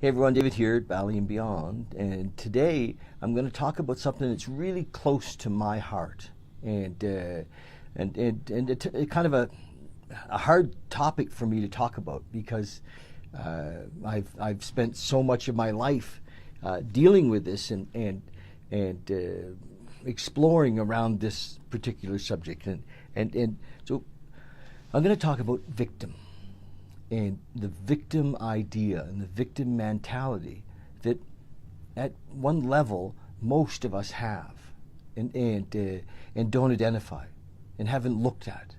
Hey everyone, David here at Valley and Beyond, and today I'm going to talk about something that's really close to my heart, and it's kind of a hard topic for me to talk about because I've spent so much of my life dealing with this and exploring around this particular subject, and so I'm going to talk about victim. And the victim idea and the victim mentality that at one level most of us have and don't identify and haven't looked at.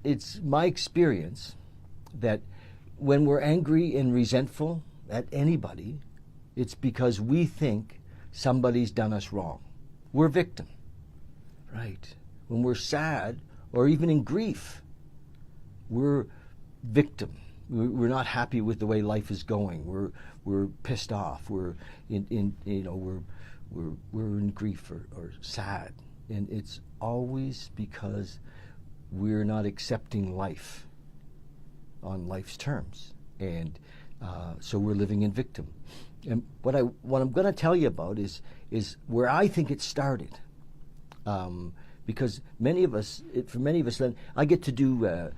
It's my experience that when we're angry and resentful at anybody, it's because we think somebody's done us wrong. We're victim, right? When we're sad or even in grief, we're victim. We're not happy with the way life is going. We're pissed off. We're in grief or sad, and it's always because we're not accepting life on life's terms, and so we're living in victim. And what I'm going to tell you about is where I think it started. Because for many of us, then I get to do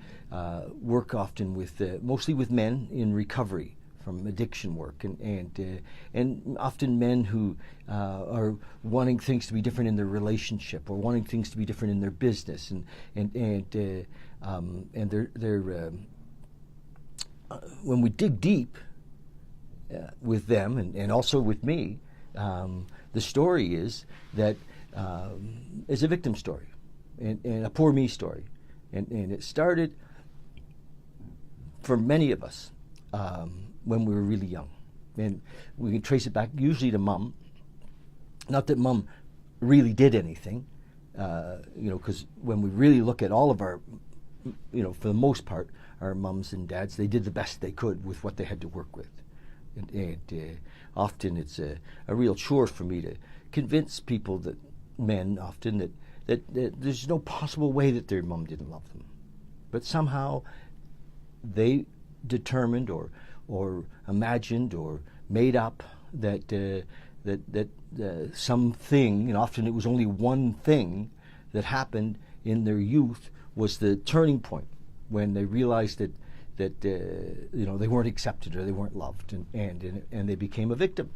work often with mostly with men in recovery from addiction work, and often men who are wanting things to be different in their relationship or wanting things to be different in their business, and they're when we dig deep with them and also with me, the story is that. Is a victim story and a poor me story. And it started for many of us when we were really young. And we can trace it back usually to mom. Not that mom really did anything, because when we really look at all of our, for the most part, our moms and dads, they did the best they could with what they had to work with. And often it's a real chore for me to convince people that men often that there's no possible way that their mom didn't love them, but somehow they determined or imagined or made up that something, and often it was only one thing that happened in their youth was the turning point when they realized that they weren't accepted or they weren't loved, and they became a victim.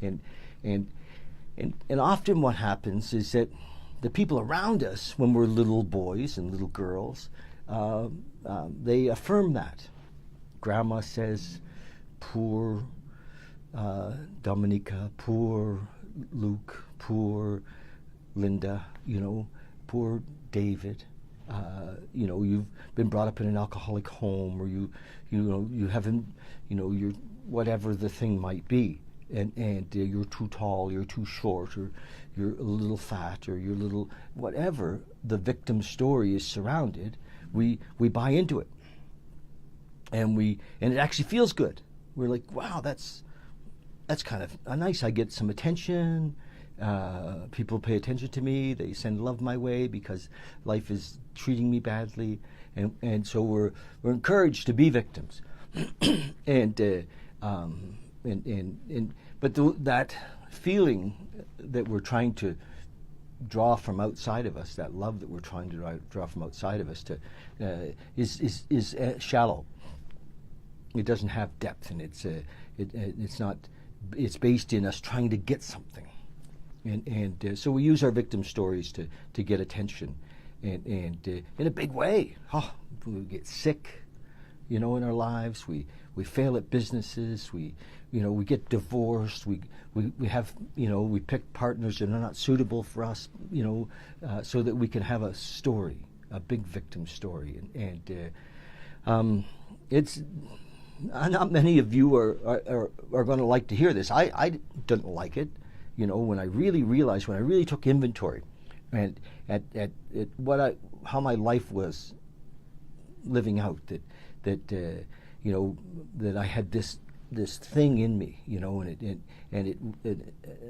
And often what happens is that the people around us, when we're little boys and little girls, they affirm that. Grandma says, poor Dominica, poor Luke, poor Linda, poor David. You've been brought up in an alcoholic home, or you haven't, you're whatever the thing might be. And you're too tall, you're too short, or you're a little fat, or you're a little whatever the victim story is surrounded, we buy into it, and it actually feels good. We're like, wow, that's kind of nice. I get some attention. People pay attention to me. They send love my way because life is treating me badly, and so we're encouraged to be victims, but that feeling that we're trying to draw from outside of us, that love that we're trying to draw from outside of us, is shallow. It doesn't have depth, and it's not. It's based in us trying to get something, and so we use our victim stories to get attention, and in a big way. We get sick, in our lives. We fail at businesses. We get divorced. We have, we pick partners that are not suitable for us, so that we can have a story, a big victim story. And it's not many of you are going to like to hear this. I didn't like it, when I really realized, when I really took inventory, and at how my life was living out, that I had this thing in me, and it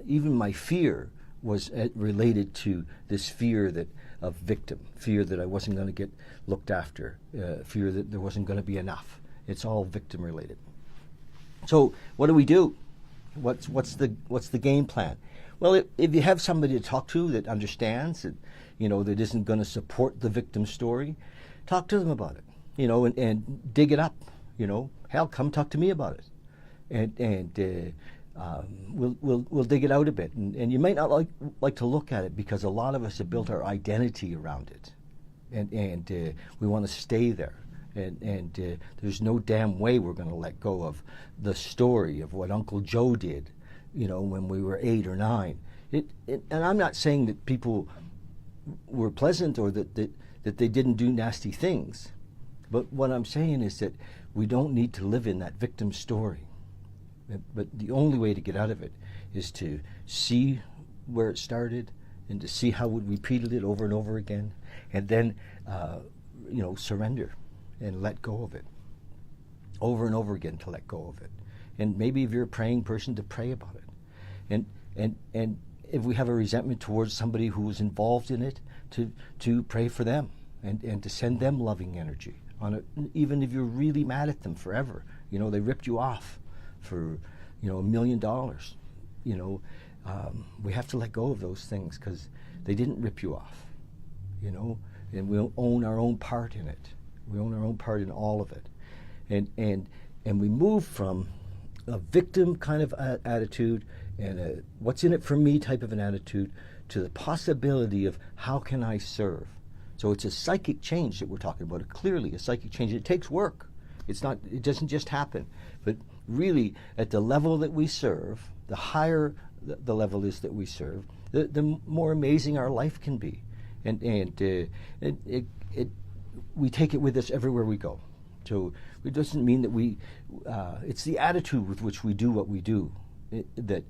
even my fear was related to this fear of victim, fear that I wasn't going to get looked after, fear that there wasn't going to be enough. It's all victim related. So what do? What's the game plan? Well, if you have somebody to talk to that understands, that that isn't going to support the victim story, talk to them about it. And dig it up. Hell, come talk to me about it, and we'll dig it out a bit. And you might not like to look at it because a lot of us have built our identity around it, and we want to stay there. And there's no damn way we're going to let go of the story of what Uncle Joe did, when we were 8 or 9. And I'm not saying that people were pleasant or that they didn't do nasty things. But what I'm saying is that we don't need to live in that victim story. But the only way to get out of it is to see where it started and to see how we repeated it over and over again, and then, surrender and let go of it. Over and over again to let go of it. And maybe if you're a praying person, to pray about it. And if we have a resentment towards somebody who was involved in it, to pray for them and to send them loving energy on it, even if you're really mad at them forever. They ripped you off for $1 million. We have to let go of those things because they didn't rip you off. And we'll own our own part in it. We own our own part in all of it, and we move from a victim kind of attitude and a what's in it for me type of an attitude to the possibility of how can I serve. So it's a psychic change that we're talking about. Clearly, a psychic change. It takes work. It doesn't just happen. But really, at the level that we serve, the higher the level is that we serve, the more amazing our life can be, and we take it with us everywhere we go. So it doesn't mean that it's the attitude with which we do what we do that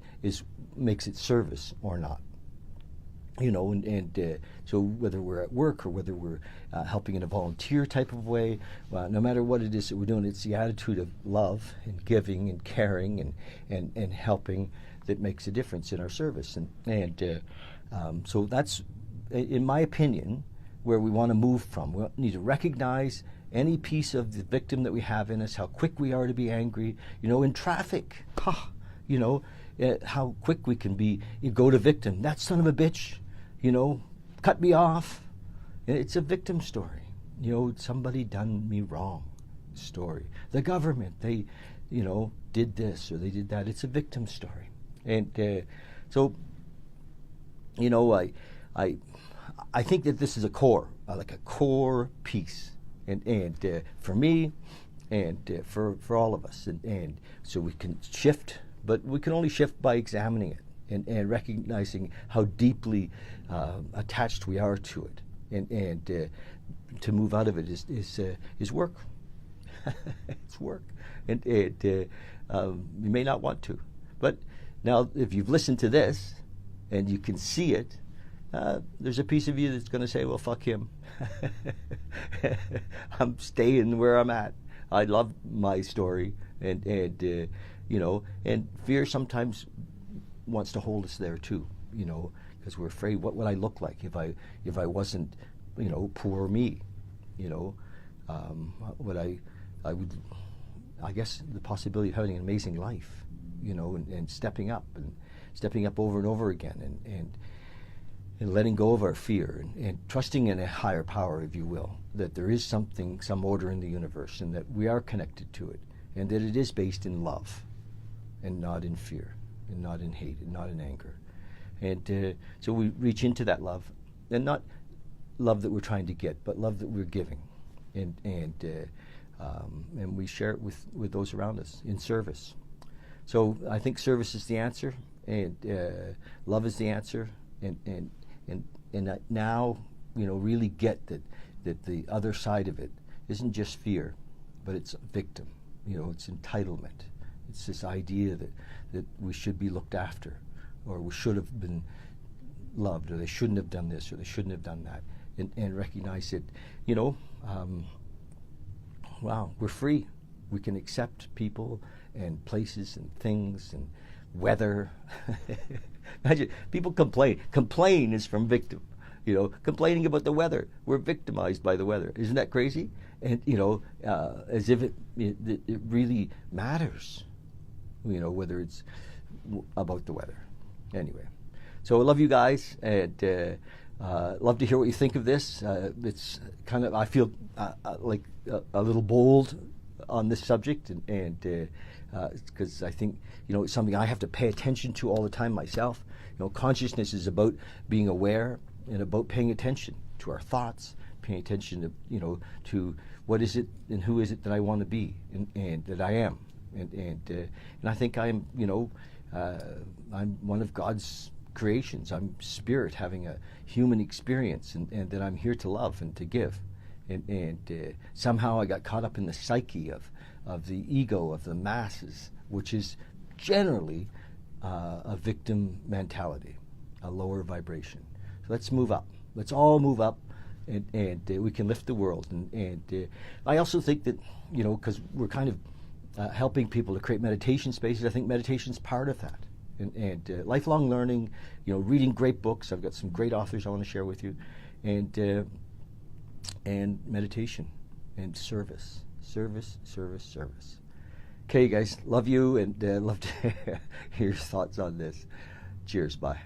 makes it service or not. So whether we're at work or whether we're helping in a volunteer type of way, no matter what it is that we're doing, it's the attitude of love and giving and caring and helping that makes a difference in our service. So that's, in my opinion, where we want to move from. We need to recognize any piece of the victim that we have in us, how quick we are to be angry. In traffic, how quick we can be. You go to victim, that son of a bitch, cut me off. It's a victim story. Somebody done me wrong story. The government, they, did this or they did that. It's a victim story. And so, I think that this is a core, like a core piece, and for me, and for all of us, and so we can shift, but we can only shift by examining it and recognizing how deeply attached we are to it, and to move out of it is work. It's work, and you may not want to, but now if you've listened to this and you can see it. There's a piece of you that's going to say, well, fuck him. I'm staying where I'm at. I love my story. And fear sometimes wants to hold us there too, because we're afraid, what would I look like if I wasn't, poor me, I guess the possibility of having an amazing life, and stepping up over and over again and letting go of our fear and trusting in a higher power, if you will, that there is some order in the universe and that we are connected to it and that it is based in love and not in fear and not in hate and not in anger. And so we reach into that love, and not love that we're trying to get, but love that we're giving. And we share it with those around us in service. So I think service is the answer, and love is the answer, and now, really get that the other side of it isn't just fear, but it's victim. It's entitlement. It's this idea that we should be looked after, or we should have been loved, or they shouldn't have done this, or they shouldn't have done that, and recognize that, wow, we're free. We can accept people and places and things and weather. Imagine, people complain. Complain is from victim. Complaining about the weather. We're victimized by the weather. Isn't that crazy? And, as if it really matters. whether it's about the weather. Anyway, so I love you guys, and love to hear what you think of this. It's kind of, I feel like a little bold on this subject, and because I think it's something I have to pay attention to all the time myself. Consciousness is about being aware and about paying attention to our thoughts, paying attention to what is it and who is it that I want to be, and that I am, and I think I'm I'm one of God's creations. I'm spirit having a human experience, and that I'm here to love and to give, and somehow I got caught up in the psyche of the ego of the masses, which is generally a victim mentality, a lower vibration. So let's move up. Let's all move up, and we can lift the world. And I also think that, because we're kind of helping people to create meditation spaces, I think meditation's part of that. And lifelong learning, reading great books. I've got some great authors I want to share with you, and meditation and service. Okay, guys, love you, and love to hear your thoughts on this. Cheers, bye.